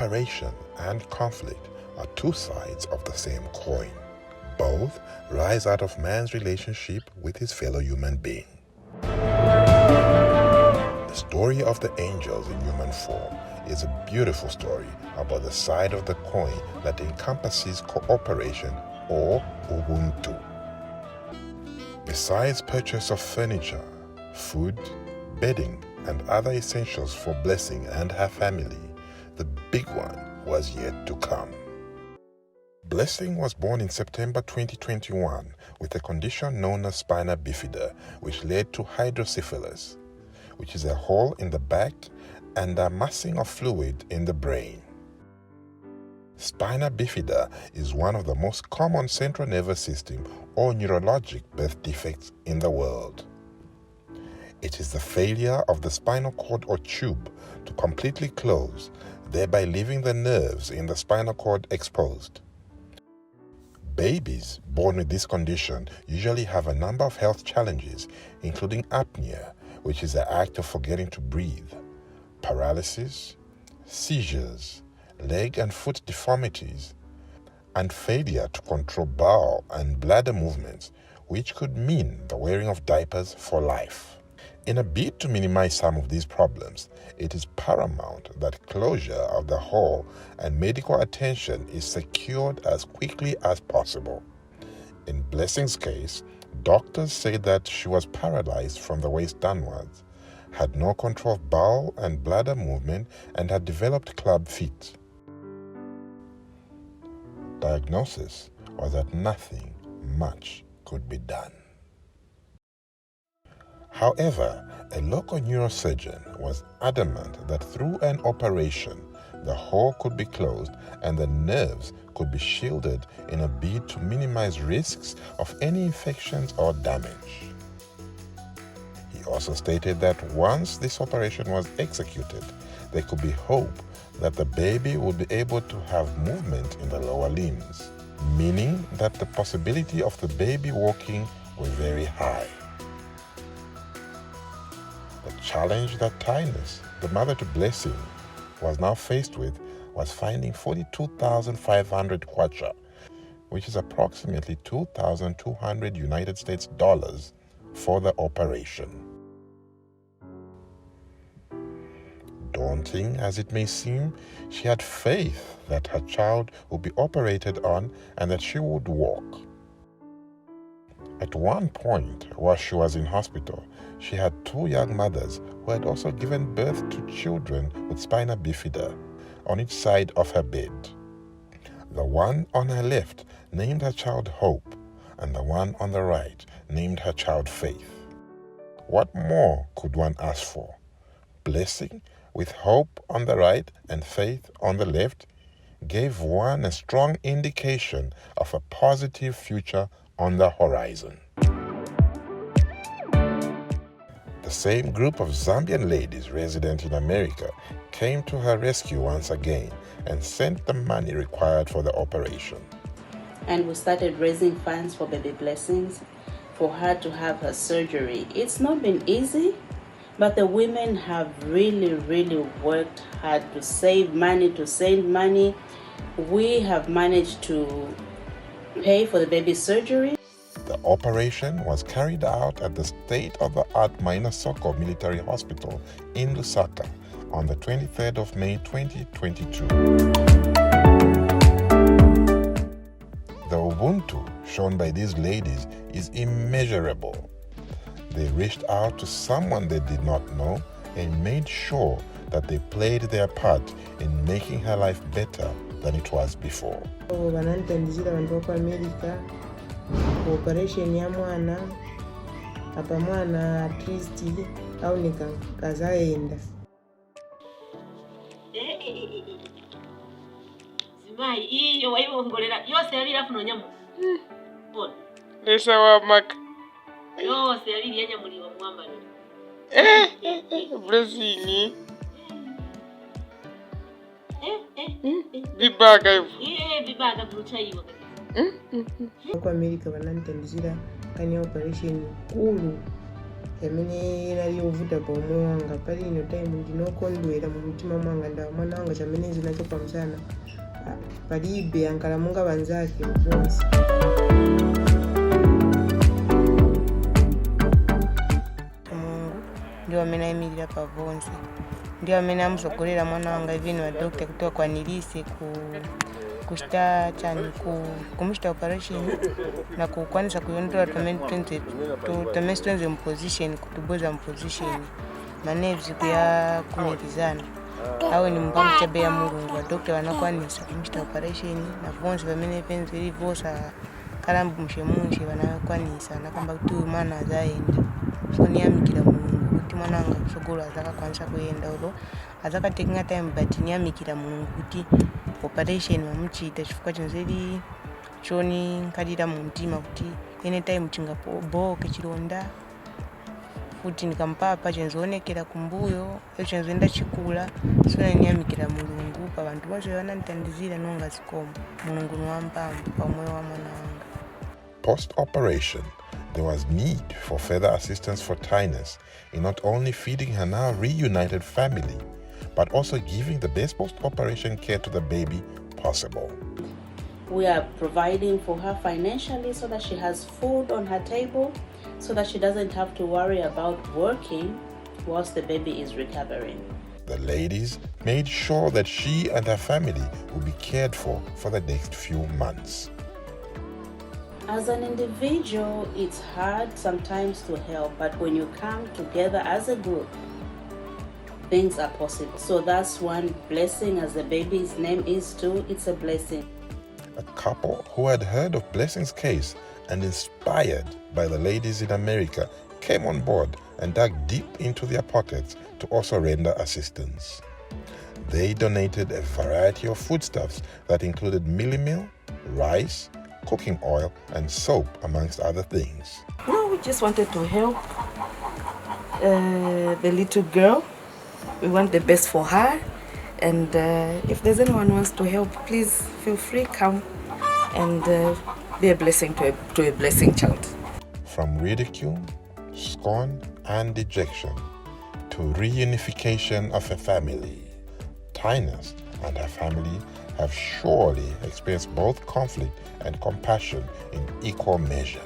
operation and conflict are two sides of the same coin. Both rise out of man's relationship with his fellow human being. The story of the angels in human form is a beautiful story about the side of the coin that encompasses cooperation, or ubuntu. Besides purchase of furniture, food, bedding, and other essentials for Blessing and her family, the big one was yet to come. Blessing was born in September 2021 with a condition known as spina bifida, which led to hydrocephalus, which is a hole in the back and a massing of fluid in the brain. Spina bifida is one of the most common central nervous system or neurologic birth defects in the world. It is the failure of the spinal cord or tube to completely close, thereby leaving the nerves in the spinal cord exposed. Babies born with this condition usually have a number of health challenges, including apnea, which is the act of forgetting to breathe, paralysis, seizures, leg and foot deformities, and failure to control bowel and bladder movements, which could mean the wearing of diapers for life. In a bid to minimize some of these problems, it is paramount that closure of the hole and medical attention is secured as quickly as possible. In Blessing's case, doctors say that she was paralyzed from the waist downwards, had no control of bowel and bladder movement, and had developed club feet. Diagnosis was that nothing much could be done. However, a local neurosurgeon was adamant that through an operation, the hole could be closed and the nerves could be shielded in a bid to minimize risks of any infections or damage. He also stated that once this operation was executed, there could be hope that the baby would be able to have movement in the lower limbs, meaning that the possibility of the baby walking was very high. The challenge that Tinus, the mother to Blessing, was now faced with was finding 42,500 kwacha, which is approximately 2,200 United States dollars for the operation. Daunting as it may seem, she had faith that her child would be operated on and that she would walk. At one point, while she was in hospital, she had two young mothers who had also given birth to children with spina bifida on each side of her bed. The one on her left named her child Hope, and the one on the right named her child Faith. What more could one ask for? Blessing, with Hope on the right and Faith on the left, gave one a strong indication of a positive future on the horizon. The same group of Zambian ladies resident in America came to her rescue once again and sent the money required for the operation. And we started raising funds for baby Blessings for her to have her surgery. It's not been easy, but the women have really worked hard to save money, to send money. We have managed to pay for the baby surgery. The operation was carried out at the state-of-the-art Mainasoko Military Hospital in Lusaka on the 23rd of May 2022. The ubuntu shown by these ladies is immeasurable. They reached out to someone they did not know and made sure that they played their part in making her life better than it was before. Operation ya mwana apa mwana at least aoneka kazaenda Zimai iyo wayiongolera yose yabira funo nyamu bona lesa wa mak yose yabiri yanya muri wa mwambalo Blessing bibaga hivyo bibaga kuchaiwa kwa America banantandizira kani operation kulu yamene inali yovuta pomwe wanga pali ino time ndinokondwera mu mtima mwanga nda mwana wanga chamene zinacho pamusana palibe ankalamunga banzake bonse. Ndio amene ayimirira pavonse, ndio amene amusogolera mwana wanga even wa doctor kuti akwanirise kuchita chani kumuchita operation na kukwanisa kuyondola tumene position kutuboza position manevi kuya kumirizana awe ni mpango chabe ya mulungu wa doctor wanakwanisa kumuchita operation na vonse pamene penzeli vosa kalambu mshemunshi wanakwanisa nakamba kuti mwana azaenda so niyamikira mulungu kuti mwana wanga kusogolo azakakwanisa kuyenda ulo azakatekinga time but niyamikira mulungu kuti operation wamuchita chifukwa chinzeli choni nkadira mu mtima kuti anytime chingaboke chilonda futi ndikampapa chenzoonekera kumbuyo chenzoenda chikula sona niyamikira mulungu pa bantu bonse wananditandizira nonga zikomo mulungu niwampamvu pamwe wa mwana wanga. Post-operation, there was need for further assistance for Tinus in not only feeding her now reunited family, but also giving the best post-operation care to the baby possible. We are providing for her financially so that she has food on her table, so that she doesn't have to worry about working whilst the baby is recovering. The ladies made sure that she and her family will be cared for the next few months. As an individual, it's hard sometimes to help, but when you come together as a group, things are possible. So that's one blessing, as the baby's name is too. It's a blessing. A couple who had heard of Blessing's case and inspired by the ladies in America came on board and dug deep into their pockets to also render assistance. They donated a variety of foodstuffs that included mealie meal, rice, cooking oil, and soap, amongst other things. No, we just wanted to help the little girl. We want the best for her, and if there's anyone who wants to help, please feel free, come and be a blessing to a blessing child. From ridicule, scorn, and dejection to reunification of a family, Tinus and her family have surely experienced both conflict and compassion in equal measure.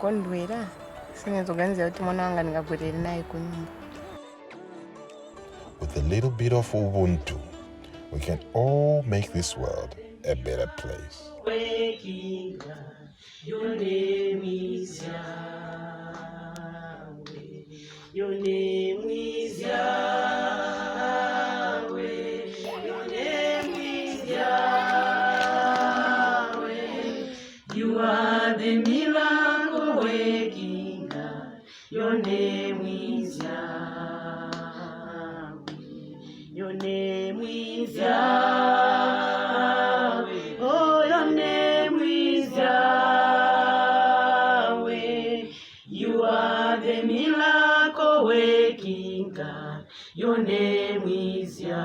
Kondwera sinezoganiza kuti mwana wanga ndingabwerere naye kunyumba. With a little bit of ubuntu, we can all make this world a better place. Your name is Yahweh. Your name is Yahweh. Your name is Yahweh. You are the miracle working God. Your name is Yahweh. Your name is Yahweh. Oh, your name is Yahweh. You are the miracle working God. Your name is Yahweh.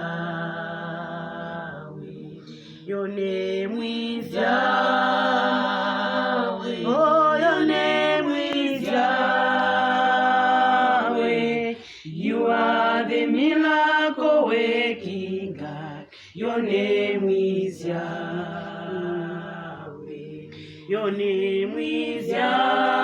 Your name is Yahweh. Oh, your name is Yahweh. You are the miracle working God. Your name is Yahweh. Your name is Yahweh.